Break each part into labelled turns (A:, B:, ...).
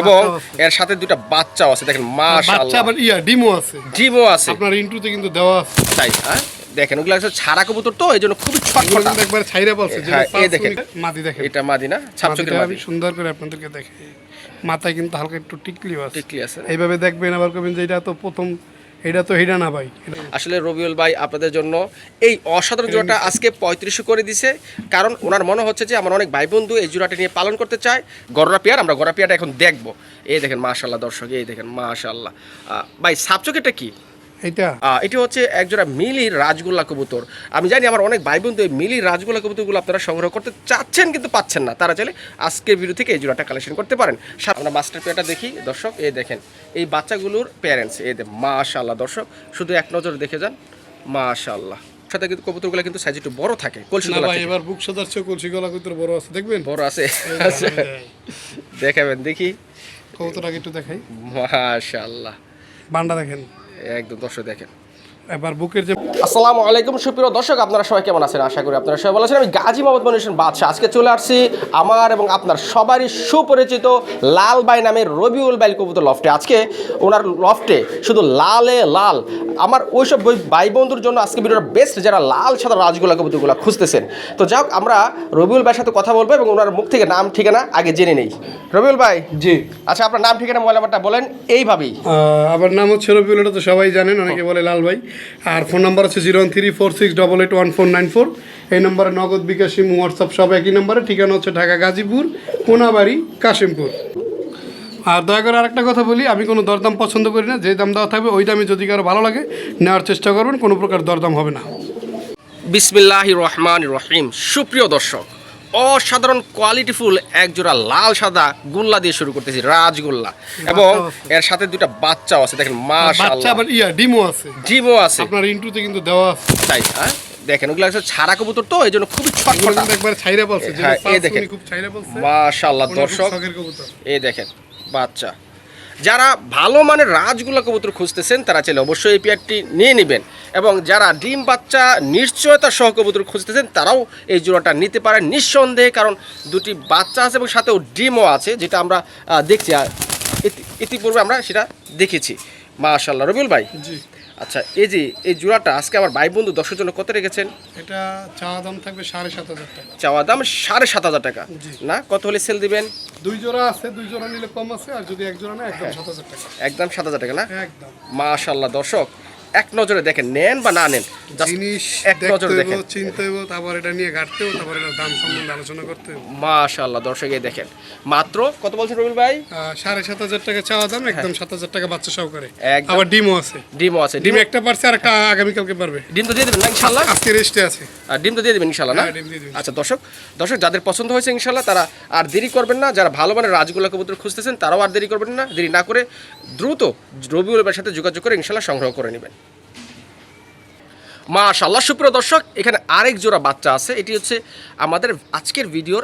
A: এবং এর সাথে দুটো বাচ্চাও আছে দেখেন মাশাআল্লাহ।
B: বাচ্চা আবার ডিমও আছে।
A: ডিমও আছে
B: আপনার ইন্ট্রোতে কিন্তু দেওয়া আছে।
A: তাই হ্যাঁ দেখেন ওগুলো হচ্ছে ছাড়া কবুতর তো এইজন্য খুবই ছটফটা
B: একবার ছাইরা বলছে যে
A: এই দেখেন
B: মাদি দেখেন
A: এটা মাদি না ছাপচকের মাদি
B: সুন্দর করে আপনাদেরকে দেখে মাথায় কিন্তু হালকা একটু টিকলিও আছে।
A: টিকলি আছে
B: এইভাবে দেখবেন আবার কবেন যে এটা তো প্রথম এটা তো হিডা না ভাই।
A: আসলে রবিউল ভাই আপনাদের জন্য এই অসাধারণ জোড়াটা আজকে 3500 করে দিছে কারণ ওনার মনে হচ্ছে যে আমার অনেক ভাই বন্ধু এই জোড়াটা নিয়ে পালন করতে চায় গররা পেয়ার আমরা গররা পেয়ারটা এখন দেখবো এই দেখেন মাশাআল্লাহ দর্শক এই দেখেন মাশাআল্লাহ ভাই ছাপচকেরটা কি এটি হচ্ছে একজোড়া মিলি রাজগোল্লা কবুতর আমি জানি আমার অনেক ভাই বন্ধু এই মিলি রাজগোল্লা কবুতরগুলো আপনারা সংগ্রহ করতে চাচ্ছেন কিন্তু পাচ্ছেন না তারা চাইলে আজকের ভিডিও থেকে এই জোড়াটা কালেকশন করতে পারেন আমরা মাস্টার পেয়ারটা দেখি দর্শক এই দেখেন এই বাচ্চাগুলোর প্যারেন্টস এই দেখেন মাশাআল্লাহ দর্শক শুধু এক নজর দেখে যান মাশাআল্লাহ সাথে কিন্তু কবুতরগুলো কিন্তু সাইজ একটু বড় থাকে কলসি গলা থেকে
B: এবার বুক সদার চেয়ে কলসি গলা কবুতর বড় আছে দেখবেন
A: বড় আছে আচ্ছা দেখাবেন দেখি
B: কবুতরটাকে একটু দেখাই
A: মাশাআল্লাহ
B: বান্ডা দেখেন
A: একদম দর্শক দেখেন
B: এবার বুকের যে
A: আসসালামু আলাইকুম সুপ্রিয় দর্শক আপনারা সবাই কেমন আছেন আশা করি আপনারা সবাই ভালো আছেন আমি গাজী মোহাম্মদ মনির বাদশা আজকে চলে আসছি আমার এবং আপনার সবারই সুপরিচিত লাল ভাই নামের রবিউল ভাই কবুতর লফটে আজকে ওনার লফটে শুধু লালে লাল আমার ওইসব ভাই বন্ধুর জন্য আজকে ভিডিওটা বেস্ট যারা লাল সাদা রাজগোলা কবুতরগুলো খুঁজতেছেন তো যাক আমরা রবিউল ভাইয়ের সাথে কথা বলবো এবং ওনার মুখ থেকে নাম ঠিকানা আগে জেনে নেই রবিউল ভাই
B: জি
A: আচ্ছা আপনার নাম ঠিকানা মোবাইল নাম্বারটা বলেন এইভাবেই
B: আমার নাম হচ্ছে রবিউল এটা তো সবাই জানেন অনেকে বলে লাল ভাই আর ফোন নাম্বার হচ্ছে 01346881494 এই নম্বরে নগদ বিকাশ হোয়াটসঅ্যাপ সব একই নম্বরে ঠিকানা হচ্ছে ঢাকা গাজীপুর কোনাবাড়ি কাশিমপুর আর দয়া করে আরেকটা কথা বলি আমি কোনো দরদাম পছন্দ করি না যে দাম দেওয়া থাকবে ওই দামে যদি কারো ভালো লাগে নেওয়ার চেষ্টা করবেন কোনো প্রকার দরদাম হবে না
A: বিসমিল্লাহির রহমানির রহিম সুপ্রিয় দর্শক অসাধারণ কোয়ালিটিফুল এক জোড়া লাল সাদা গুল্লা দিয়ে শুরু করতেছি রাজগোল্লা এবং এর সাথে দুটো বাচ্চাও আছে দেখেন মাশাআল্লাহ
B: বাচ্চা আবার ডিমও আছে
A: ডিমও আছে
B: আপনার ইন্ট্রোতে কিন্তু দেওয়া আছে
A: তাই হ্যাঁ দেখেন ওগুলো হচ্ছে ছাড়া কবুতর তো এইজন্য খুবই ছটফটা
B: একবার ছাইরা বলছে যে
A: এই দেখেন
B: খুব ছাইরা বলছে
A: মাশাআল্লাহ দর্শক এই দেখেন বাচ্চা যারা ভালো মানের রাজগোল্লা কবুতর খুঁজতেছেন তারা চাইলে অবশ্যই এই পেয়ারটি নিয়ে নেবেন এবং যারা ডিম বাচ্চা নিশ্চয়তা সহ কবুতর খুঁজতেছেন তারাও এই জোড়াটা নিতে পারেন নিঃসন্দেহে কারণ দুটি বাচ্চা আছে এবং সাথেও ডিমও আছে যেটা আমরা দেখছি ইতিপূর্বে আমরা সেটা দেখেছি মাশাআল্লাহ রবিউল ভাই
B: জি
A: আচ্ছা এই যে এই জোড়াটা আজকে আমার ভাই বন্ধু দর্শকের জন্য কত রেখেছেন
B: এটা চাওয়া দাম থাকবে 7,500 টাকা
A: চাওয়া দাম 7,500 টাকা না কত হলে সেল দিবেন
B: দুই জোড়া আছে দুই জোড়া নিলে কম আছে আর যদি এক জোড়া না একদম 7,000 টাকা
A: একদম 7,000 টাকা না
B: একদম
A: মাশাআল্লাহ দর্শক এক নজরে দেখেন নেন বা না নেন
B: জিনিস
A: এক নজরে দেখেন
B: চিনতে হবে তারপর এটা নিয়ে ঘাটতে হবে তারপর এটার দাম সম্বন্ধে আলোচনা করতে হবে
A: মাশাআল্লাহ দর্শক এই দেখেন মাত্র কত বলছেন রবিউল ভাই
B: 7,500 টাকা চাওয়া দাম একদম 7,000 টাকা বাচ্চা সহকারে
A: একদম।
B: আবার ডিমও আছে
A: ডিমও আছে
B: ডিম একটা পারছে আর একটা আগামী কালকে পারবে
A: ডিম তো দিয়ে দেবেন না ইনশাআল্লাহ
B: আজকে রেস্টে আছে
A: আর ডিম তো দিয়ে দেবেন ইনশাআল্লাহ না
B: হ্যাঁ, ডিম দিয়ে দিবেন।
A: আচ্ছা দর্শক যাদের পছন্দ হয়েছে ইনশাআল্লাহ তারা আর দেরি করবেন না যারা ভালো মানের রাজগোল্লা কবুতর খুঁজতেছেন তারাও আর দেরি করবেন না দেরি না করে দ্রুত রবিউল ভাইয়ের সাথে যোগাযোগ করে ইনশাআল্লাহ সংগ্রহ করে নেবেন মাশাআল্লাহ সুপ্রিয় দর্শক এখানে আরেক জোড়া বাচ্চা আছে এটি হচ্ছে আমাদের আজকের ভিডিওর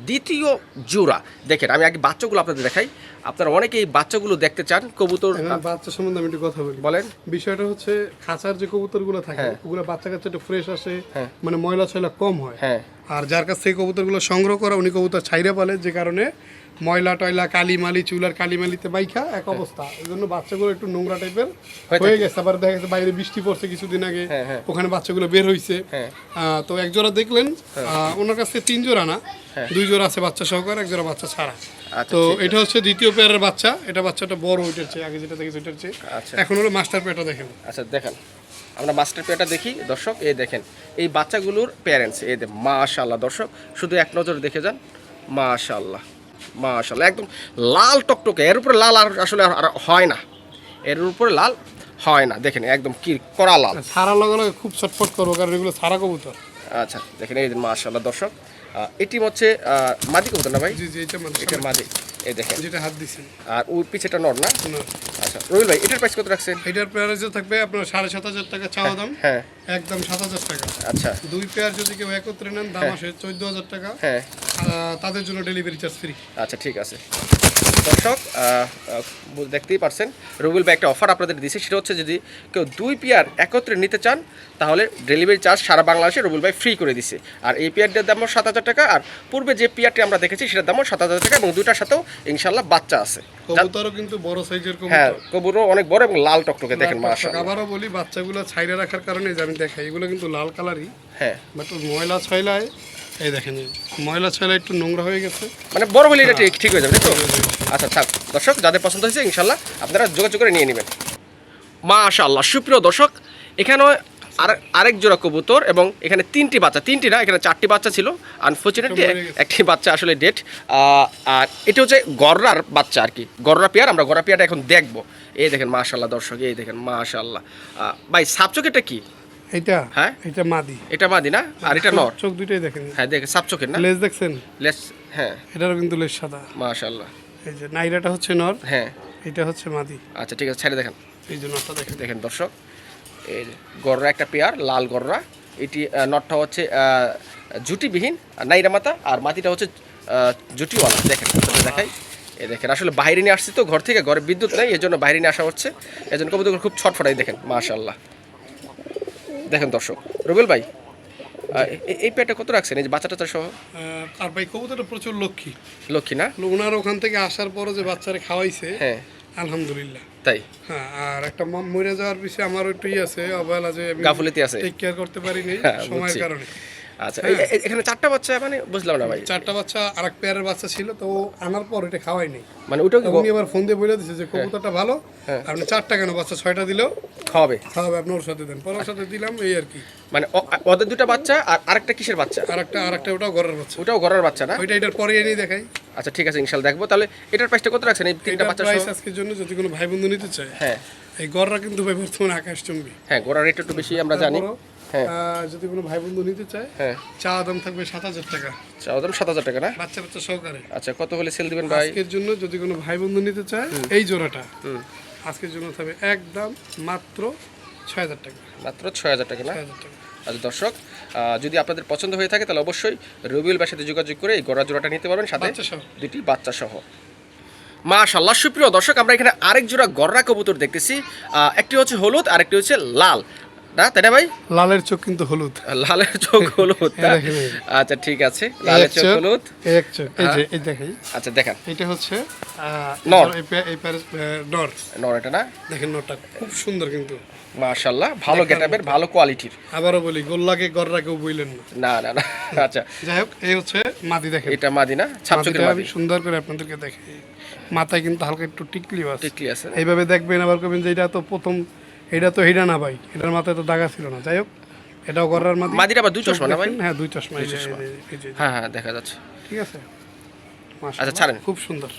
A: দ্বিতীয় জোড়া দেখেন আমি আগে বাচ্চাগুলো আপনাদের দেখাই আপনারা অনেকে এই বাচ্চাগুলো দেখতে চান কবুতর
B: বাচ্চা সম্বন্ধে আমি একটু কথা বলি
A: বলেন
B: বিষয়টা হচ্ছে খাঁচার যে কবুতরগুলো থাকে ওগুলো বাচ্চা কাচ্চা একটু ফ্রেশ আসে মানে ময়লা ছয়লা কম হয়
A: হ্যাঁ
B: আর যার কাছ থেকে কবুতরগুলো সংগ্রহ করা উনি কবুতর ছাইরে পালে যে কারণে ময়লা টয়লা কালিমালি চুলার কালিমালিতে বাইখা এক অবস্থা এই জন্য বাচ্চাগুলো একটু নোংরা টাইপের হয়ে গেছে আবার দেখা গেছে বাইরে বৃষ্টি পড়ছে কিছুদিন আগে ওখানে বাচ্চাগুলো বের হয়েছে তো এক জোড়া দেখলেন ওনার কাছে 3 জোড়া না 2 জোড়া আছে বাচ্চা সহকারে এক জোড়া বাচ্চা ছাড়া তো এটা হচ্ছে দ্বিতীয় পেয়ারের বাচ্চা এটা বাচ্চাটা বড় ওইটার চেয়ে আগে যেটা দেখেছি ওইটার চেয়ে এখন হলো মাস্টার পেয়ারটা দেখেন
A: আচ্ছা দেখেন আমরা মাস্টার পেয়ারটা দেখি দর্শক এই দেখেন এই বাচ্চাগুলোর প্যারেন্টস এই দেখেন মাশাআল্লাহ দর্শক শুধু এক নজর দেখে যান মাশাআল্লাহ মাশাআল্লাহ একদম লাল টকটকে এর উপরে লাল আর আসলে আর হয় না এর উপরে লাল হয় না দেখেন একদম কি কড়া লাল
B: সারা লগে লগে খুব ছটফট করবো কারণ এগুলো সারা কবুতর
A: আচ্ছা দেখেন এই মাশাআল্লাহ দর্শক এটি হচ্ছে মাদি কবুতর না ভাই
B: জি জি
A: এটা মাদি এই দেখেন
B: যেটা হাত দিছেন
A: আর ওই পিছেটা নর না আচ্ছা রবিউল ভাই এটার প্রাইস কত রাখছেন
B: এটার প্রাইস থাকবে আপনার 7,500 টাকা চাওয়া দাম
A: হ্যাঁ
B: একদম 7,000 টাকা
A: আচ্ছা
B: দুই পেয়ার যদি কেউ একত্রে নেন দাম আসে 14,000 টাকা
A: হ্যাঁ
B: তাদের জন্য ডেলিভারি চার্জ ফ্রি
A: আচ্ছা ঠিক আছে দর্শক দেখতেই পারছেন রবিউল ভাই একটা অফার আপনাদের দিয়েছে, সেটা হচ্ছে যদি কেউ 2 পেয়ার একত্রে নিতে চান তাহলে ডেলিভারি চার্জ সারা বাংলাদেশে রবিউল ভাই ফ্রি করে দিছে। আর এই পেয়ারটার দামও 7,000 টাকা, আর পূর্বে যে পেয়ারটি আমরা দেখেছি সেটার দামও 7,000 টাকা, এবং দুইটার সাথেও ইনশাল্লাহ বাচ্চা আছে।
B: কবুতরও কিন্তু বড় সাইজের
A: হ্যাঁ,
B: কবুতর,
A: কবুতরও অনেক বড় এবং লাল টকটকে দেখেন মাশাআল্লাহ।
B: আবারও বলি বাচ্চাগুলো ছাইরে রাখার কারণে যে আমি দেখাই এগুলো কিন্তু লাল কালারই,
A: হ্যাঁ
B: বাট ময়লা ছয়লায় এই দেখেন ময়লা ছয়লায় একটু নোংরা হয়ে গেছে,
A: মানে বড় হলে এটা ঠিক হয়ে যাবে, তাই তো? আচ্ছা থাক দর্শক, যাদের পছন্দ হয়েছে ইনশাল্লাহ আপনারা যোগাযোগ করে নিয়ে নেবেন। মাশাআল্লাহ সুপ্রিয় দর্শক, এখানে আরেক জোড়া কবুতর, এবং এখানে 3টি বাচ্চা, 3টি না এখানে 4টি বাচ্চা ছিল, আনফর্চুনেটলি একটি বাচ্চা আসলে ডেট। আর এটা হচ্ছে গররার বাচ্চা আর কি, গররা পেয়ার। আমরা গররা পেয়ারটা এখন দেখবো। এই দেখেন মাশাআল্লাহ দর্শক, এই দেখেন মাশাআল্লাহ। ভাই সাপচোকেরটা কি?
B: এইটা
A: হ্যাঁ
B: এটা মাদি,
A: এটা মাদি না, আর এটা নর।
B: চোখ দুটোই দেখেন,
A: হ্যাঁ দেখেন সাপচোকের না,
B: লেজ দেখছেন,
A: লেস, হ্যাঁ
B: এটারও কিন্তু লেজ সাদা
A: মাশাআল্লাহ।
B: এই যে নাইরাটা হচ্ছে নর,
A: হ্যাঁ
B: এটা হচ্ছে মাদি।
A: আচ্ছা ঠিক আছে, ছেড়ে দেখেন।
B: এই যে নরটা দেখেন,
A: দেখেন দর্শক, এই গররা একটা পেয়ার, লাল গররা। এটি নটটা হচ্ছে জুটিবিহীন নাইরা মাথা, আর মাটিটা হচ্ছে জুটিওয়ালা। দেখেন দেখাই, এই দেখেন আসলে বাইরে নিয়ে আসছি তো ঘর থেকে, ঘরে বিদ্যুৎ নেই, এই জন্য বাইরে নিয়ে আসা হচ্ছে, এই জন্য কবুতর খুব ছটফটাই। দেখেন মাশাআল্লাহ, দেখেন দর্শক। রবিউল ভাই এই পেয়ারটা কত রাখছেন, এই যে বাচ্চা টাচ্চা সহ?
B: আর ভাই কবুতরটা প্রচুর লক্ষ্মী,
A: লক্ষ্মী না?
B: ওনার ওখান থেকে আসার পরে যে বাচ্চারা খাওয়াইছে,
A: হ্যাঁ
B: আলহামদুলিল্লাহ।
A: তাই
B: হ্যাঁ, আর একটা মরে যাওয়ার পিছনে আমার একটু আছে অবহেলা, যে আমি
A: গাফুলিতে আছে।
B: টেক কেয়ার করতে পারিনি
A: হ্যাঁ,
B: সময়ের
A: বুঝছি।
B: কারণে।
A: আচ্ছা এখানে 4টা বাচ্চা, মানে বুঝলাম না ভাই।
B: 4টা বাচ্চা আর এক পেয়ারের বাচ্চা ছিল, তো ও আনার পর এটা খাওয়াই নেই,
A: মানে ওটাও কি
B: উনি আবার ফোন দিয়ে বলে দিচ্ছে যে কবুতরটা ভালো, আপনি 4টা কেন, বাচ্চা 6টা দিলেও
A: খাওয়াবে?
B: খাওয়াবে, আপনি ওর সাথে দেন। পরের সাথে দিলাম, এই আর কি।
A: মানে ওদের 2টা বাচ্চা, আর আরেকটা কিসের বাচ্চা?
B: আর একটা ওটাও ঘরের বাচ্চা,
A: ওটাও ঘরের বাচ্চা না?
B: ওইটা এটার পরে এনেই দেখাই।
A: আচ্ছা ঠিক আছে ইনশাল্লাহ দেখবো। তাহলে এটার প্রাইসটা কত রাখছেন এই 3টা
B: এটার
A: বাচ্চা
B: প্রাইস
A: সহ?
B: আজকের জন্য যদি কোনো ভাই বন্ধু নিতে চায়,
A: হ্যাঁ
B: এই গররা কিন্তু ভাই বর্তমানে আকাশচুম্বী।
A: হ্যাঁ, গোড়ার রেট একটু বেশি আমরা জানি।
B: তারপরও,
A: হ্যাঁ
B: যদি কোনো ভাই বন্ধু নিতে চায়,
A: হ্যাঁ,
B: চা দাম থাকবে 7,000 টাকা,
A: চাও দাম 7,000 টাকা না?
B: বাচ্চা বাচ্চা সহকারে।
A: আচ্ছা কত হলে সেল দিবেন ভাই?
B: আজকের জন্য যদি কোনো ভাই বন্ধু নিতে চায় এই জোড়াটা, আজকের জন্য থাকবে একদম মাত্র 6,000 টাকা,
A: মাত্র 6,000 টাকা না?
B: 6,000 টাকা।
A: আচ্ছা দর্শক, যদি আপনাদের পছন্দ হয়ে থাকে তাহলে অবশ্যই রবিউল ভাইয়ের সাথে যোগাযোগ করে এই গোড়া জোড়াটা নিতে পারবেন, সাথে
B: বাচ্চা সহ।
A: 2টি বাচ্চা সহ। মাশাআল্লাহ সুপ্রিয় দর্শক, আমরা এখানে আরেক জোড়া গররা কবুতর দেখতেছি। একটি হচ্ছে হলুদ আর একটি হচ্ছে লাল না, তাই না ভাই?
B: লালের চোখ কিন্তু হলুদ,
A: লালের চোখ হলুদ না?
B: দেখেন এই।
A: আচ্ছা ঠিক আছে, লালের চোখ হলুদ।
B: এক চোখ, এই যে এই দেখেন,
A: আচ্ছা দেখান।
B: এটা হচ্ছে
A: নর।
B: এই প্যারেস নর,
A: নর এটা না?
B: দেখেন নরটা খুব সুন্দর কিন্তু,
A: মাশাআল্লাহ ভালো গেটআপের, ভালো কোয়ালিটির।
B: আবারও বলি গোল্লাকে গররাকেও বইলেন না।
A: না না না, আচ্ছা
B: যাই হোক, এই হচ্ছে মাদি, দেখেন
A: এটা মাদি না? ছাপচকের
B: মাদিটা
A: মাদি,
B: আমি সুন্দর করে আপনাদেরকে দেখাই। মাথায় কিন্তু হালকা একটু টিকলিও আছে,
A: টিকলি আছে।
B: এইভাবে দেখবেন, আবার কবেন যে এটা তো প্রথম, এটা তো হিডা না ভাই, এটার মাথায় তো দাগা ছিল না। যাই হোক, এটাও গররার মাদি।
A: মাদির আবার 2 চশমা না ভাই?
B: হ্যাঁ 2 চশমা, এই যে, এই যে,
A: হ্যাঁ হ্যাঁ দেখা যাচ্ছে।
B: ঠিক আছে।
A: আচ্ছা ছাড়েন।
B: খুব সুন্দর।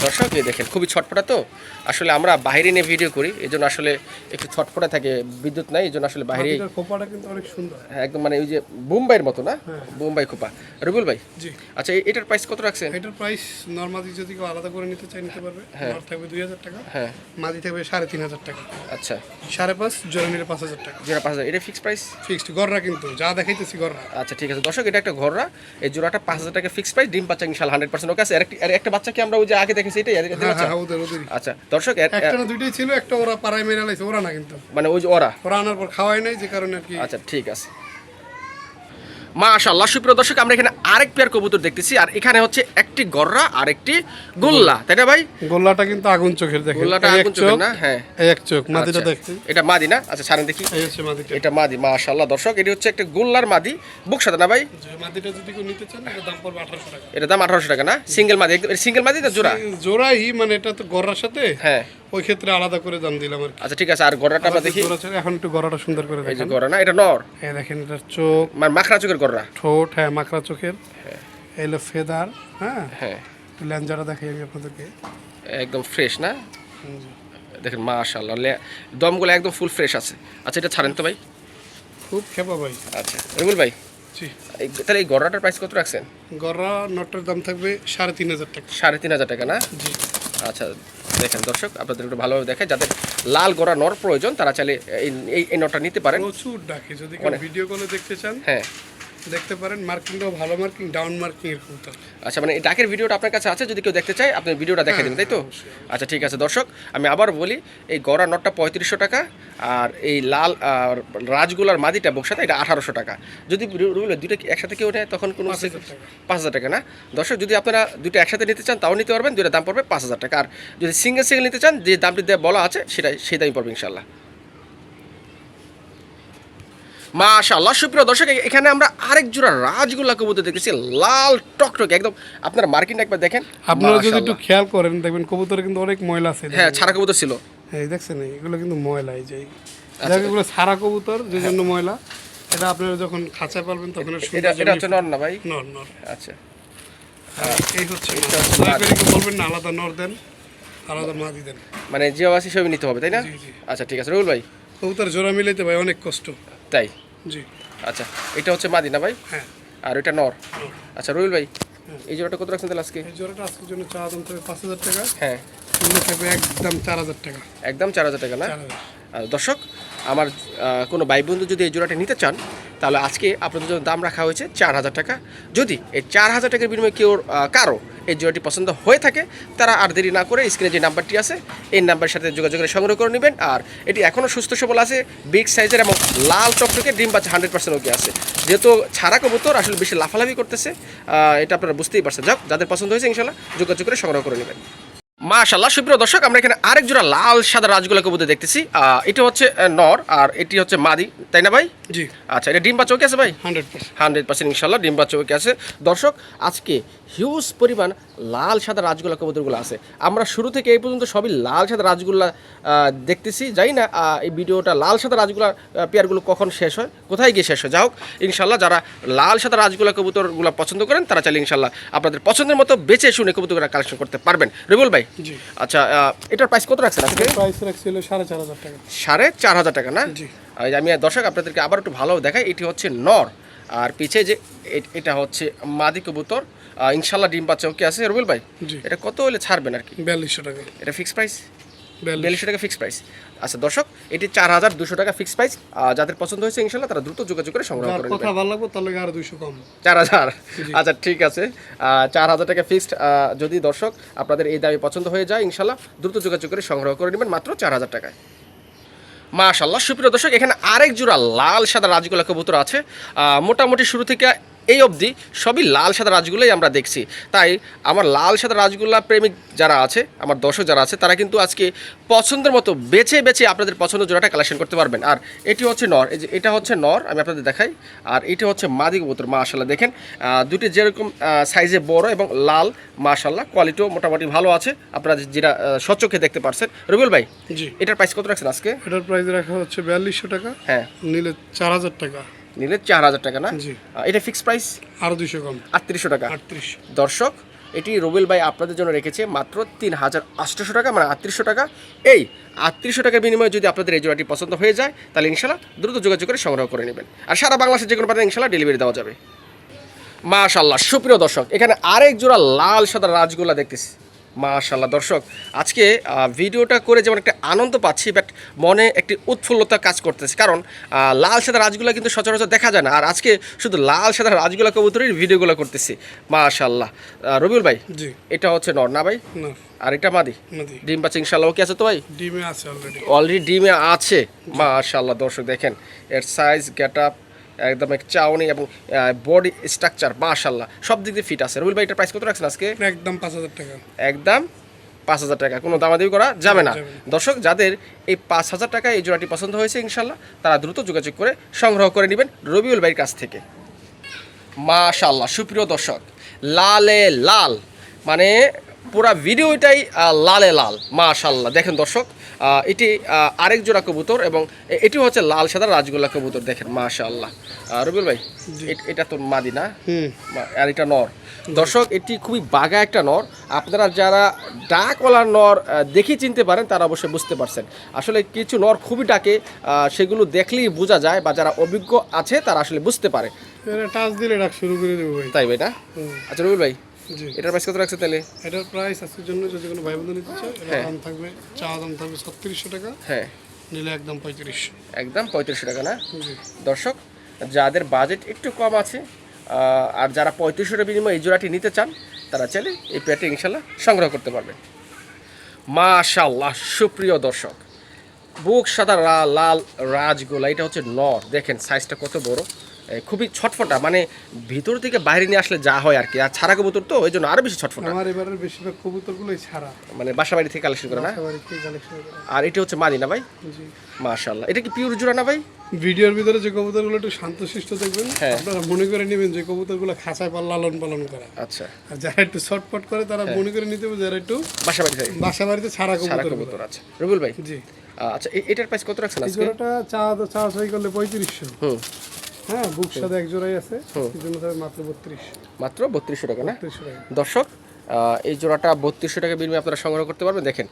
A: দর্শক এই দেখেন খুবই ছটফটা, তো আসলে আমরা বাইরে নিয়ে ভিডিও করি এই জন্য আসলে একটু ছটফটা থাকে, বিদ্যুৎ নাই এই জন্য আসলে বাইরে।
B: মাদিটার খোপাটা কিন্তু অনেক সুন্দর,
A: হ্যাঁ একদম মানে ওই যে বোম্বাইয়ের মতো না, বোম্বাই খোপা। রবিউল ভাই
B: জি।
A: আচ্ছা এটার প্রাইস কত রাখছেন?
B: এটার প্রাইস নরমালি যদি কেউ আলাদা করে নিতে চায় নিতে পারবে। নর থাকবে 2,000 টাকা,
A: হ্যাঁ
B: মাদি থাকবে 3,500 টাকা,
A: আচ্ছা
B: 5.5 জোড়া নিলে 5,000 টাকা
A: জোড়া 5,000, এটা ফিক্স প্রাইস?
B: ফিক্সড গররা, কিন্তু যা দেখাইতেছি গররা।
A: আচ্ছা ঠিক আছে দর্শক, এটা একটা ঘররা, এই জোড়াটা 5,000 টাকা ফিক্স প্রাইস, ডিম বাচ্চা ইনশাআল্লাহ 100% ওকে আছে। আর একটা বাচ্চা কি আমরা ওই যে আগে দেখেছি এটাই?
B: হ্যাঁ, ওদেরই।
A: আচ্ছা দর্শক
B: একটা না দুইটাই ছিল, একটা ওরা পাড়ায় মেরে লাইছে, ওরা না কিন্তু,
A: মানে ওই যে ওরা।
B: ওরা আনার পর খাওয়াই নাই, যে কারণে আর কি।
A: আচ্ছা ঠিক আছে। মাশাআল্লাহ সুপ্রিয় দর্শক, আমরা এখানে আরেক পেয়ার কবুতর দেখতেছি, আর এখানে হচ্ছে একটি গররা আর একটি গোল্লা, তাই না ভাই?
B: গোল্লাটা কিন্তু আগুন চোখের, দেখেন
A: গোল্লাটা
B: এই এক
A: আগুন চোখের
B: চোখ,
A: না? হ্যাঁ
B: এই এক চোখ। মাদিটা
A: আচ্ছা,
B: দেখছি,
A: এটা মাদি না? আচ্ছা ছাড়েন দেখি,
B: এই হচ্ছে মাদিটা।
A: এটা মাদি। মাশাআল্লাহ দর্শক, এটি হচ্ছে একটা গোল্লার মাদি, বুক সাদা না ভাই?
B: যে মাদিটা যদি কেউ নিতে চান, এটার দাম পড়বে 1,800 টাকা।
A: এটা দাম 1,800 টাকা না? সিঙ্গেল মাদি, সিঙ্গেল মাদি না জোড়া?
B: জোড়াই, মানে এটা তো গররার সাথে,
A: হ্যাঁ
B: ওই ক্ষেত্রে আলাদা করে দাম দিলাম আর কি।
A: আচ্ছা ঠিক আছে। আর গররাটা আমরা দেখি,
B: জোড়া ছাড়া এখন একটু গররাটা সুন্দর করে
A: এই যে
B: দেখেন।
A: গররা না, এটা নর,
B: এই দেখেন এটার চোখ,
A: মানে মাখরা চোখের গররা।
B: ঠোঁট, হ্যাঁ মাকড়া চোখের, এলো ফেদার, হ্যাঁ
A: হ্যাঁ
B: একটু ল্যাঞ্জাটা দেখাই আমি আপনাদেরকে।
A: একদম ফ্রেশ না? দেখেন মাশাআল্লাহ, দমগুলো একদম ফুল ফ্রেশ আছে। আচ্ছা এটা ছাড়েন তো ভাই।
B: খুব খেপা ভাই।
A: আচ্ছা রবিউল ভাই,
B: জি।
A: তাহলে এই গররাটার প্রাইস কত রাখছেন?
B: গররা নটটার দাম থাকবে 3,500 টাকা।
A: 3,500 টাকা না?
B: জি।
A: আচ্ছা দেখেন দর্শক, আপনাদের একটু ভালোভাবে দেখায়, যাদের লাল গড়া নর প্রয়োজন তারা চাইলে এই নটটা নিতে পারেন।
B: প্রচুর ডাকে, যদি কেউ ভিডিও কলে দেখতে চান,
A: হ্যাঁ
B: দেখতে পারেন, মার্কিংটাও ভালো মার্কিং, ডাউন মার্কিং এর কবুতর।
A: আচ্ছা, মানে এই ডাকের ভিডিওটা আপনার কাছে আছে, যদি কেউ দেখতে চায় আপনি ভিডিওটা দেখে দেবেন, তাই তো? আচ্ছা ঠিক আছে দর্শক, আমি আবার বলি, এই গড়া নটটা 3500 টাকা, আর এই লাল রাজগুলার মাদিটা বক্সাটা এটা 1800 টাকা। যদি রুল দুইটা একসাথে কেউ নেয় তখন কোনো 5000 টাকা না দর্শক। যদি আপনারা দুটো একসাথে নিতে চান তাও নিতে পারবেন, দুইটা দাম পড়বে 5000 টাকা। আর যদি সিঙ্গেল সিঙ্গেল নিতে চান, যে দামটি দেওয়া বলা আছে সেই দামই পড়বে ইনশাল্লাহ। মাশাআল্লাহ, সুপ্রিয় দর্শক, এখানে আমরা আরেক জোড়া রাজগোল্লা কবুতর দেখেছি, লাল টকটকে একদম। আপনার মার্কিংটা একবার দেখেন,
B: আপনারা যদি একটু খেয়াল করেন দেখবেন কবুতরে কিন্তু অনেক ময়লা আছে।
A: হ্যাঁ, ছাড়া কবুতর ছিল,
B: হ্যাঁ দেখছেন এগুলো কিন্তু ময়লা, এই যে এগুলো ছাড়া কবুতর, যে জন্য ময়লা। এটা আপনারা যখন খাঁচা পালবেন তখন
A: এটা হচ্ছে নর না ভাই?
B: নর নর।
A: আচ্ছা,
B: এই হচ্ছে বলবেন না, আলাদা নর দেন, আলাদা মাদি দেন,
A: মানে যে আছে সবই নিতে হবে, তাই না? আচ্ছা ঠিক আছে রুল ভাই,
B: কবুতর জোড়া মিলাইতে ভাই অনেক কষ্ট।
A: তাই?
B: জি।
A: আচ্ছা, এটা হচ্ছে মাদি না ভাই?
B: হ্যাঁ।
A: আর ওইটা নর। আচ্ছা রুল ভাই, এই জোড়াটা কত রাখছেন তাহলে আজকে?
B: এই জোড়াটা আজকের জন্য চা দাম থাকবে 5000 টাকা।
A: হ্যাঁ,
B: থাকবে একদম 4000 টাকা।
A: একদম 4000 টাকা না?
B: 4000।
A: আর দর্শক, আমার কোনো ভাই বন্ধু যদি এই জোড়াটা নিতে চান, তাহলে আজকে আপনাদের জন্য দাম রাখা হয়েছে 4000 টাকা। যদি এই 4000 টাকার বিনিময়ে কেউ কারো এই জোড়াটি পছন্দ হয়ে থাকে, তারা আর দেরি না করে স্ক্রিনে যে নাম্বারটি আছে এই নাম্বারের সাথে যোগাযোগ করে সংগ্রহ করে নেবেন। আর এটি এখনও সুস্থ সবল আছে, বিগ সাইজের এবং লাল টকটকে, ডিম বাচ্চা 100% ওকে আছে। যেহেতু ছাড়া কবুতর আসলে বেশি লাফালাফি করতেছে, এটা আপনারা বুঝতেই পারছেন। যাক, যাদের পছন্দ হয়েছে ইনশাল্লাহ যোগাযোগ করে সংগ্রহ করে নেবেন। মাশাআল্লাহ, সুপ্রিয় দর্শক, আমরা এখানে আরেক জোড়া লাল সাদা রাজগোল্লা কবুতর দেখতেছি। এটা হচ্ছে নর আর এটি হচ্ছে মাদি, তাই না ভাই?
B: জি।
A: আচ্ছা, এটা ডিম বাচ্চা ওকে আছে ভাই?
B: 100%
A: ইনশাল্লাহ ডিম বাচ্চা ওকে আছে। দর্শক, আজকে হিউজ পরিমাণ লাল সাদা রাজগোল্লা কবুতরগুলো আছে। আমরা শুরু থেকে এই পর্যন্ত সবই লাল সাদা রাজগোল্লা দেখতেছি, জানি না এই ভিডিওটা লাল সাদা রাজগোল্লার পেয়ারগুলো কখন শেষ হয়, কোথায় গিয়ে শেষ হয়। যাই হোক, ইনশাল্লাহ যারা লাল সাদা রাজগোল্লা কবুতরগুলো পছন্দ করেন তারা চাইলে ইনশাল্লাহ আপনাদের পছন্দের মতো বেছে শুনে কবুতরগুলো কালেকশন করতে পারবেন। রিবুল ভাই,
B: জি।
A: আচ্ছা, এটার প্রাইস কত রাখছেন আজকে?
B: প্রাইস রাখছিল 4500 টাকা।
A: 4500 টাকা না?
B: জি।
A: আমি দর্শক আপনাদেরকে আবার একটু ভালো দেখাই, এটি হচ্ছে নর আর পিছে যে এটা হচ্ছে মাদি কবুতর। ইনশাল্লাহ ডিম বাচ্চা ওকে আছে। রবিল ভাই,
B: জি।
A: এটা কত হলে ছাড়বেন আর কি?
B: 4200 টাকা।
A: এটা ফিক্স প্রাইস?
B: 4200
A: টাকা ফিক্স প্রাইস। আচ্ছা দর্শক, এটি 4200 টাকা ফিক্স প্রাইস। যাদের পছন্দ হয়েছে ইনশাল্লাহ তারা দ্রুত যোগাযোগ করে সংগ্রহ করে
B: কথা
A: নেবেন।
B: ভালো লাগবে তাহলে আর 200 কম।
A: 4000? আচ্ছা ঠিক আছে, 4000 টাকা ফিক্সড। যদি দর্শক আপনাদের এই দামে পছন্দ হয়ে যায় ইনশাল্লাহ দ্রুত যোগাযোগ করে সংগ্রহ করে নেবেন মাত্র 4000 টাকায়। মাশাআল্লাহ, সুপ্রিয় দর্শক, এখানে আরেক জোড়া লাল সাদা রাজগোল্লা কবুতর আছে। মোটামুটি শুরু থেকে এই অবধি সবই লাল সাদা রাজগুলোই আমরা দেখছি। তাই আমার লাল সাদা রাজগোল্লা প্রেমিক যারা আছে, আমার দর্শক যারা আছে, তারা কিন্তু আজকে পছন্দের মতো বেছে বেছে আপনাদের পছন্দ জোড়াটা কালেকশন করতে পারবেন। আর এটি হচ্ছে নর, এই যে এটা হচ্ছে নর, আমি আপনাদের দেখাই। আর এটা হচ্ছে মাদি কবুতর। মাশাআল্লাহ দেখেন, দুটি যেরকম সাইজে বড় এবং লাল, মাশাআল্লাহ কোয়ালিটিও মোটামুটি ভালো আছে, আপনারা যেটা সচক্ষে দেখতে পারছেন। রবিউল ভাই,
B: জি।
A: এটার প্রাইস কত রাখছেন আজকে?
B: এটার প্রাইস রাখা হচ্ছে 4200 টাকা।
A: হ্যাঁ,
B: নিলে 4000 টাকা।
A: নিলে 4000 টাকা না?
B: জি।
A: এটা ফিক্স প্রাইস?
B: আরো 200 কম,
A: 3800 টাকা।
B: 3800।
A: দর্শক, এটি রবিল ভাই আপনাদের জন্য রেখেছে মাত্র 3800 টাকা, মানে 3800 টাকা। এই 3800 টাকার বিনিময়ে যদি আপনাদের এই জোড়াটি পছন্দ হয়ে যায় তাহলে ইনশাল্লাহ দ্রুত যোগাযোগ করে সংগ্রহ করে নেবেন। আর সারা বাংলাদেশের যে কোনো প্রান্তে ইনশাল্লাহ ডেলিভারি দেওয়া যাবে। মাশাআল্লাহ, সুপ্রিয় দর্শক, এখানে আরেক জোড়া লাল সাদা রাজগোল্লা দেখতেছি। মাশাআল্লাহ দর্শক, আজকে ভিডিওটা করে যেমন একটা আনন্দ পাচ্ছি, বাট মনে একটি উৎফুল্লতা কাজ করতেছে, কারণ লাল সাদা রাজগোল্লা কিন্তু সচরাচর দেখা যায় না। আর আজকে শুধু লাল সাদা রাজগোল্লা কবুতরের ভিডিওগুলো করতেছি। মাশাআল্লাহ। রবিউল ভাই,
B: জি।
A: এটা হচ্ছে নর না ভাই?
B: না,
A: আর এটা মাদি?
B: মাদি।
A: ডিম বাচ্চা ইনশাআল্লাহ ওকে আছে তো ভাই?
B: ডিমে আছে
A: অলরেডি ডিমে আছে। মাশাআল্লাহ দর্শক দেখেন, এর সাইজ, গেট আপ, একদম এক চাউনি এবং বডি স্ট্রাকচার মাশাআল্লাহ সব দিক দিয়ে ফিট আছে। রবিউল ভাই, এটার প্রাইস কত রাখছেন আজকে?
B: একদম 5000 টাকা।
A: একদম 5000 টাকা, কোনো দামাদামি করা যাবে না। দর্শক, যাদের এই 5000 টাকা এই জোড়াটি পছন্দ হয়েছে ইনশাল্লাহ তারা দ্রুত যোগাযোগ করে সংগ্রহ করে নেবেন রবিউল ভাইয়ের কাছ থেকে। মাশাআল্লাহ, সুপ্রিয় দর্শক, লালে লাল, মানে পুরা ভিডিওটাই লালে লাল। মাশাআল্লাহ দেখেন দর্শক, এটি আরেক জোড়া কবুতর এবং এটি হচ্ছে লাল সাদা রাজগোল্লা কবুতর। দেখেন মাশাআল্লাহ। রবিউল ভাই, এটা তো মাদি না? আর এটা নর। দর্শক, এটি খুবই বাঘা একটা নর। আপনারা যারা ডাকওয়ালা নর দেখে চিনতে পারেন তারা অবশ্যই বুঝতে পারছেন। আসলে কিছু নর খুবই ডাকে, সেগুলো দেখলেই বোঝা যায়, বা যারা অভিজ্ঞ আছে তারা আসলে বুঝতে পারে।
B: টাচ দিলে ডাক শুরু করে দেবো ভাই।
A: তাই ভাই না? আচ্ছা রবিউল ভাই,
B: জি।
A: এটার প্রাইস কত রাখছে তাহলে?
B: এটার প্রাইস আজকের জন্য যদি কোনো ভাই বন্ধু নিতে চায়, এটার দাম থাকবে, চা দাম থাকবে 3600 টাকা।
A: হ্যাঁ,
B: নিলে একদম 3500।
A: একদম 3500 টাকা না?
B: জি।
A: দর্শক, যাদের বাজেট একটু কম আছে আর যারা 3500 বিনিময়ে এই জোড়াটি নিতে চান তারা চাইলে এই পেয়ারটি ইনশাল্লাহ সংগ্রহ করতে পারবেন। মাশাআল্লাহ সুপ্রিয় দর্শক, বুক সাদা লাল রাজগোলা, এটা হচ্ছে নর। দেখেন সাইজটা কত বড়, খুবই ছটফটা, মানে ভিতর থেকে বাইরে নিয়ে আসলে যা হয় আর কি। আর ছাড়া কবুতর তো ওই জন্য আরো বেশি ছটফটা।
B: আমার এবারের বেশিরভাগ কবুতরগুলোই ছাড়া,
A: মানে বাসা বাড়ি থেকে কালেকশন করে না।
B: বাসাবাড়ি থেকে কালেকশন করা।
A: আর এটা হচ্ছে মাদি না ভাই?
B: জি।
A: মাশাআল্লাহ, এটা কি পিওর জোড়া না ভাই?
B: ভিডিওর ভিতরে যে কবুতরগুলো একটু শান্তশিষ্ট দেখবেন,
A: হ্যাঁ।
B: আপনারা মনে করে নেবেন যে কবুতরগুলো খাঁচায় লালন পালন করা।
A: আচ্ছা,
B: আর যারা একটু শর্টপট করে তারা মনে করে নিতে হবে যারা একটু
A: বাসা বাড়ি থেকে
B: বাসা বাড়িতে ছাড়া
A: সারা
B: কবুতর।
A: কবুতর আছে। রবিউল ভাই,
B: জি।
A: আচ্ছা এটার প্রাইস কত রাখছেন
B: এই
A: আজকে?
B: জোড়াটা চা করলে 3500।
A: হুম,
B: হ্যাঁ, বুক সাথে এক জোড়াই আছে, এই জন্য তবে মাত্র 3200
A: মাত্র 3200 টাকা না?
B: 3200 টাকা।
A: দর্শক এই জোড়াটা 3200 টাকা বিনিময়ে আপনারা সংগ্রহ করতে পারবেন। দেখেন,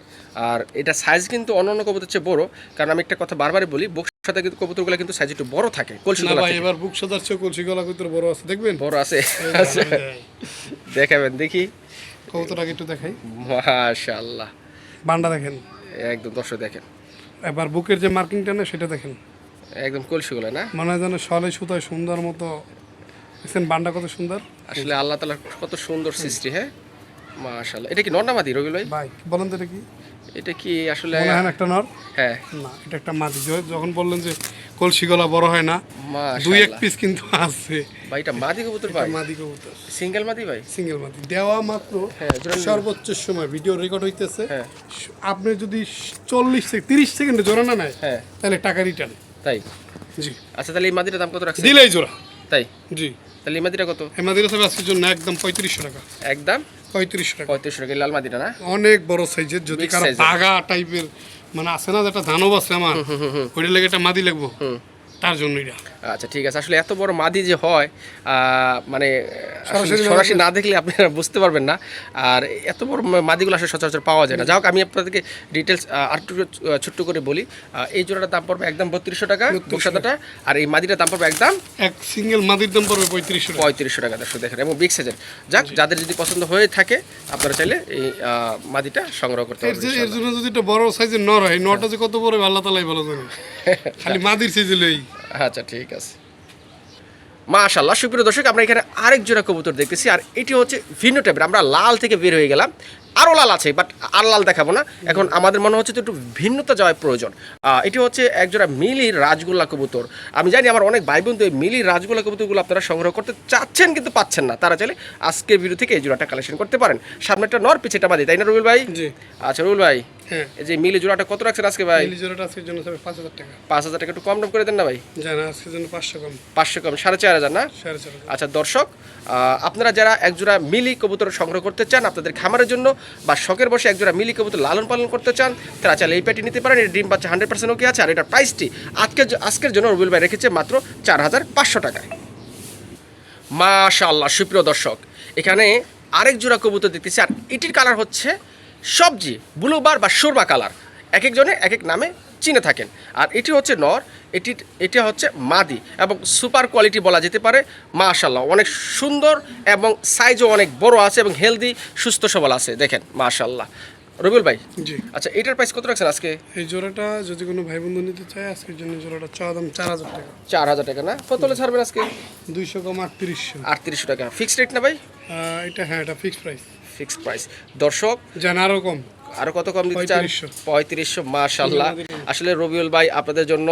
A: আর এটা সাইজ কিন্তু অন্যান্য কবুতর চেয়ে বড়, কারণ আমি একটা কথা বারবারই বলি, বুক সাথে কিন্তু কবুতরগুলো কিন্তু সাইজ একটু বড় থাকে। কলসি
B: না
A: গলা
B: ভাই,
A: থেকে
B: এবার বুক সাদার চেয়ে কলসি গলা কবুতর বড় আছে, দেখবেন?
A: বড় আছে। আচ্ছা, দেখাবেন দেখি
B: কবুতরটাকে একটু দেখাই।
A: মাশাআল্লাহ,
B: বান্ডা দেখেন,
A: একদম দর্শক দেখেন,
B: এবার বুকের যে মার্কিংটা না সেটা দেখেন,
A: একদম কলসিগুলো না।
B: মনে হয় যেন শলে সুতায় সুন্দর মতো। দেখছেন বান্ডা কত সুন্দর?
A: আসলে আল্লাহ তাআলার কত সুন্দর সৃষ্টি। হ্যাঁ মাশাআল্লাহ, এটা কি নর না মাদি রবিউল ভাই?
B: ভাই বলেন তো এটা কি?
A: এটা কি আসলে?
B: মনে হয় না একটা নর?
A: হ্যাঁ
B: না, এটা একটা মাদি। যখন বললেন যে কলসি গলা বড় হয় না, দুই এক
A: মাশাআল্লাহ
B: পিস কিন্তু আছে।
A: ভাই, এটা মাদি কবুতর ভাই?
B: মাদি কবুতর,
A: সিঙ্গেল মাদি ভাই?
B: সিঙ্গেল মাদি দেওয়া মাত্র।
A: হ্যাঁ, জোড়া
B: সর্বোচ্চ সময় ভিডিও রেকর্ড হইতেছে,
A: হ্যাঁ।
B: আপনি যদি 30 সেকেন্ডে জোড়া না নেয়
A: হ্যাঁ
B: তাহলে টাকা রিটার্ন।
A: তাই?
B: জি।
A: আচ্ছা, তাহলে এই মাদিটার দাম কত রাখছেন?
B: দিলেই জোড়া।
A: তাই?
B: জি।
A: তাহলে এই মাদিটা কত?
B: এই মাদিরা তবে আজকের জন্য একদম 3500 টাকা।
A: একদম
B: 3500 টাকা।
A: 3500 টাকা। এই লাল মাদিটা না?
B: অনেক বড় সাইজের, যদি
A: Big
B: কারো
A: size এর।
B: বাগা টাইপের মানে আছে না, যেটা ধানব আছে আমার, ওইটা লেগে একটা মাদি লাগবো, তার জন্য এটা।
A: আচ্ছা ঠিক আছে। আসলে এত বড় মাদি যে হয়, মানে
B: সরাসরি
A: সরাসরি না দেখলে আপনারা বুঝতে পারবেন না। আর এত বড় মাদিগুলো আসলে সচরাচর পাওয়া যায় না। যাই হোক, আমি আপনাদেরকে ডিটেলস আর একটু ছোট্ট করে বলি। এই জোড়াটার দাম পড়বে একদম 3200 টাকা, বুক সাদাটা। আর এই মাদিটার দাম পড়বে একদম
B: এক সিঙ্গেল মাদির দাম পড়বে 3500 টাকা।
A: 3500 টাকা। দর্শক দেখেন, এবং বিগ সাইজের। যাক, যাদের যদি পছন্দ হয়ে থাকে আপনারা চাইলে এই মাদিটা সংগ্রহ করতে
B: এর
A: পারবেন।
B: এর জন্য যদি একটা বড় সাইজের নর হয়, নরটা যে কত বড় আল্লাহ তাআলাই ভালো জানে, খালি মাদির সাইজে লই।
A: আচ্ছা ঠিক আছে। মাশাআল্লাহ সুপ্রিয় দর্শক, আমরা এখানে আরেক জোড়া কবুতর দেখতেছি, আর এটি হচ্ছে ভিন্ন টাইপের। আমরা লাল থেকে বের হয়ে গেলাম, আরও লাল আছে, বাট আর লাল দেখাবো না এখন। আমাদের মনে হচ্ছে তো একটু ভিন্নতা যাওয়ার প্রয়োজন। এটি হচ্ছে এক জোড়া মিলি রাজগোল্লা কবুতর। আমি জানি আমার অনেক ভাই বন্ধু এই মিলি রাজগোল্লা কবুতরগুলো আপনারা সংগ্রহ করতে চাচ্ছেন কিন্তু পাচ্ছেন না, তারা চাইলে আজকের ভিডিও থেকে এই জোড়াটা কালেকশন করতে পারেন। সামনে একটা নর, পিছেটা বাদি, তাই না রবিউল ভাই?
B: জি।
A: আচ্ছা রবিউল ভাই,
B: হ্যাঁ,
A: এই যে মিলি জোড়াটা কত রাখছেন আজকে ভাই?
B: মিলি জোড়াটা আজকের জন্য তবে 5000 টাকা।
A: 5000 টাকা একটু কম দাম করে দেন না ভাই?
B: জানা আজকের জন্য 500 কম।
A: 500 কম, 4500 না?
B: 4500।
A: আচ্ছা দর্শক, আপনারা যারা একজোড়া মিলি কবুতর সংগ্রহ করতে চান আপনাদের খামারের জন্য, বা শখের বসে একজোড়া মিলি কবুতর লালন পালন করতে চান, তারা চাইলে এই প্যাটি নিতে পারেন। এর ডিম বাচ্চা 100% ওকে আছে। আর এটার প্রাইসটি আজকের জন্য রবিউল ভাই রেখেছে মাত্র 4500 টাকায়। মাশাআল্লাহ সুপ্রিয় দর্শক, এখানে আরেক জোড়া কবুতর দেখতেছি, আর এটির কালার হচ্ছে সবজি ব্লু বার বা সুরমা কালার, এক একজনে এক এক নামে চিনে থাকেন। আর এটি হচ্ছে নর, এটা হচ্ছে মাদি, এবং সুপার কোয়ালিটি বলা যেতে পারে। মাশাআল্লাহ অনেক সুন্দর, এবং সাইজও অনেক বড় আছে, এবং হেলদি সুস্থ সবল আছে। দেখেন মাশাআল্লাহ। রবিউল ভাই,
B: জি।
A: আচ্ছা এটার প্রাইস কত রাখছেন আজকে?
B: এই জোড়াটা যদি কোনো ভাই বন্ধু নিতে চায় আজকের জন্য জোড়াটা চা দাম 4000 টাকা।
A: 4000 টাকা না? কত হলে ছাড়বেন আজকে?
B: 200 কম 3800।
A: 3800 টাকা ফিক্সড রেট না ভাই?
B: এটা হ্যাঁ, এটা ফিক্সড প্রাইস।
A: Fixed price. দর্শক
B: জান আরো কম,
A: আরো কত কম দিতে চান?
B: 3500।
A: 3500। মাশাআল্লাহ। আসলে রবিউল ভাই আপনাদের জন্য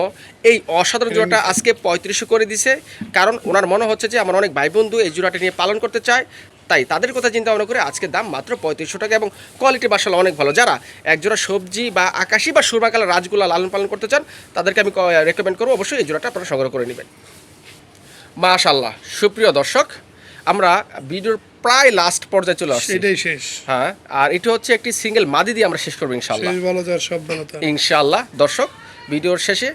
A: এই অসাধারণ জোড়াটা আজকে 3500 করে দিছে, কারণ ওনার মনে হচ্ছে যে আমার অনেক ভাই বন্ধু এই জোড়াটা নিয়ে পালন করতে চায়, তাই তাদের কথা চিন্তা ভাবনা করে আজকে দাম মাত্র 3500 টাকা। এবং কোয়ালিটি মাশাআল্লাহ অনেক ভালো। যারা একজোড়া সবজি বা আকাশি বা সুরমা কালার রাজগুলা লালন পালন করতে চান তাদেরকে আমি রেকমেন্ড করবো অবশ্যই এই জোড়াটা আপনারা সংগ্রহ করে নেবেন। মাশাআল্লাহ সুপ্রিয় দর্শক, আমরা ভিডিওর প্রায় লাস্ট পর্যায়ে চলে আসছি।
B: এটাই শেষ।
A: হ্যাঁ, আর এটা হচ্ছে একটি সিঙ্গেল মাদি দিয়ে আমরা শেষ করবো ইনশাআল্লাহ।
B: শেষ ভালো যার সব ভালো তার।
A: ইনশাআল্লাহ। দর্শক ভিডিওর শেষে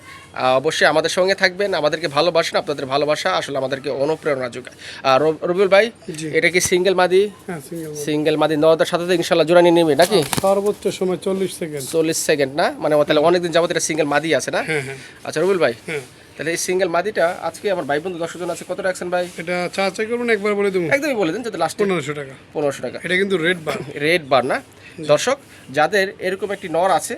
A: অবশ্যই আমাদের সঙ্গে থাকবেন, আমাদেরকে ভালোবাসেন, আপনাদের ভালোবাসা আসলে আমাদেরকে অনুপ্রেরণা যোগায়। আর রবিউল ভাই,
B: জি।
A: এটা কি সিঙ্গেল মাদি?
B: হ্যাঁ, সিঙ্গেল।
A: সিঙ্গেল মাদি নওয়াদের সাথে তো ইনশাআল্লাহ জোড়া নিয়ে নেবে নাকি?
B: সর্বোচ্চ সময় 40 সেকেন্ড।
A: 40 সেকেন্ড না? মানে তাহলে অনেকদিন যাবত এটা সিঙ্গেল মাদি আছে না?
B: হ্যাঁ হ্যাঁ
A: আচ্ছা রবিউল ভাই,
B: হ্যাঁ।
A: তাহলে এই সিঙ্গেল মাদিটা আজকে আমার ভাই বন্ধু 10 জন আছে, কত রাখছেন ভাই?
B: এটা চা চাই করবেন, একবার বলে দেবো
A: একদমই বলে দিন, যাতে লাস্টে
B: 1500 টাকা।
A: 1500 টাকা।
B: এটা কিন্তু রেড বার।
A: রেড বার না? দর্শক যাদের এরকম একটি নর আছে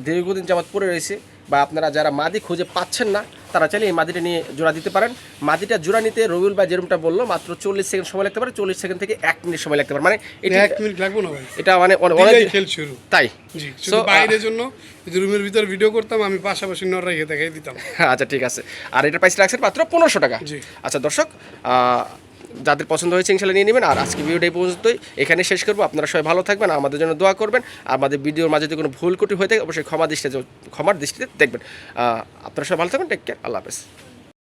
A: দীর্ঘদিন যাবত পড়ে রয়েছে, বা আপনারা যারা মাদি খুঁজে পাচ্ছেন না, তারা চাইলে এই মাদিটা নিয়ে জোড়া দিতে পারেন। মাদিটা জোড়া নিতে রবিউল ভাই যেরকমটা বললো মাত্র 40 সেকেন্ড সময় লাগতে পারে, 40 সেকেন্ড থেকে 1 মিনিট সময় লাগতে পারে, মানে এটা
B: 1 মিনিট লাগবে না ভাই,
A: এটা মানে
B: দিলেই খেল শুরু।
A: তাই
B: জি,
A: So,
B: শুধু বাইরের জন্য যদি রুমের ভিতর ভিডিও করতাম আমি পাশাপাশি নর রেখে দেখাই দিতাম।
A: আচ্ছা ঠিক আছে। আর এটার প্রাইস রাখছেন মাত্র 1500 টাকা।
B: জি।
A: আচ্ছা দর্শক, যাদের পছন্দ হয়েছে ইনশাল্লাহ নিয়ে নেবেন। আর আজকে ভিডিওটা এই পর্যন্তই, এখানে শেষ করবো। আপনারা সবাই ভালো থাকবেন, আমাদের জন্য দোয়া করবেন। আর আমাদের ভিডিওর মাঝে যদি কোনো ভুল ত্রুটি হয়ে থাকে অবশ্যই ক্ষমার দৃষ্টিতে দেখবেন। আপনারা সবাই ভালো থাকবেন, টেক কেয়ার, আল্লাহ হাফেজ।